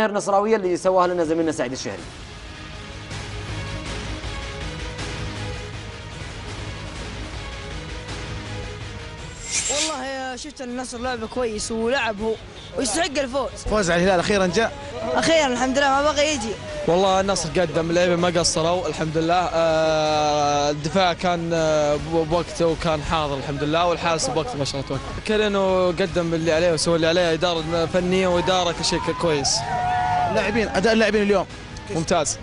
النصراوية اللي سواها لنا زميلنا سعيد الشهري. والله شفت النصر لعبه كويس ولعب هو ويستحق الفوز. فوز على الهلال اخيرا جاء. اخيرا الحمد لله، ما بقى يجي. والله النصر قدم، اللعيبه ما قصروا الحمد لله. الدفاع كان بوقته وكان حاضر الحمد لله، والحارس بوقته ما شاء الله. كلينو قدم اللي عليه وسوى اللي عليه، اداره فنيه واداره كل شيء كويس. لاعبين، اداء اللاعبين اليوم ممتاز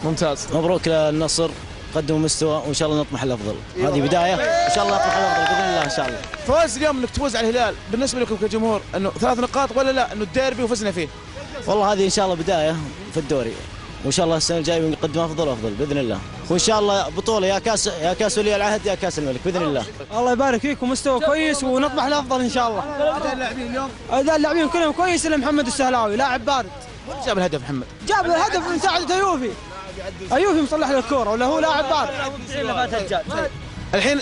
ممتاز. مبروك للنصر، قدموا مستوى وان شاء الله نطمح للافضل. هذه بدايه، ان شاء الله نطمح للافضل باذن الله ان شاء الله. فوز اليوم انك تفوز على الهلال بالنسبه لكم كجمهور، انه 3 نقاط ولا لا انه الديربي وفزنا فيه؟ والله هذه ان شاء الله بدايه في الدوري، وان شاء الله السنه الجايه بنقدم افضل وافضل باذن الله، وان شاء الله بطوله يا كاس ولي العهد يا كاس الملك باذن الله. الله يبارك فيكم، مستوى كويس ونطمح لافضل ان شاء الله. اداء اللاعبين اليوم، اداء اللاعبين كلهم كويس الا محمد السهلاوي، لاعب بارد. جاب الهدف محمد، جاب الهدف من مساعده ايوفي مصلح له الكوره، ولا هو لاعب بارد. الحين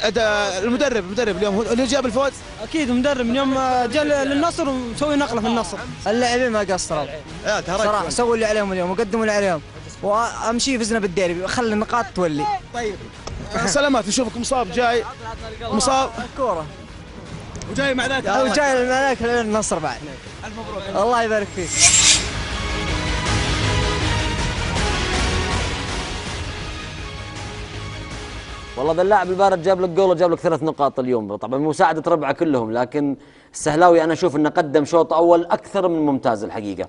المدرب اليوم هو اللي جاب الفوز. اكيد مدرب من يوم جاء للنصر ومسوي نقله في النصر. اللاعبين ما قصروا صراحه، سووا اللي عليهم اليوم وقدموا اللي عليهم، وامشي فزنا بالديربي، خلي النقاط تولي. طيب سلامات، نشوفك مصاب جاي مصاب كوره وجاي مع ذاك وجاي مع ذاك النصر بعد. الف مبروك، الله يبارك فيك. والله ذا اللاعب البارد جاب لك جول وجاب لك 3 نقاط اليوم، طبعا مساعدة ربعه كلهم، لكن السهلاوي انا اشوف انه قدم شوط اول اكثر من ممتاز الحقيقة.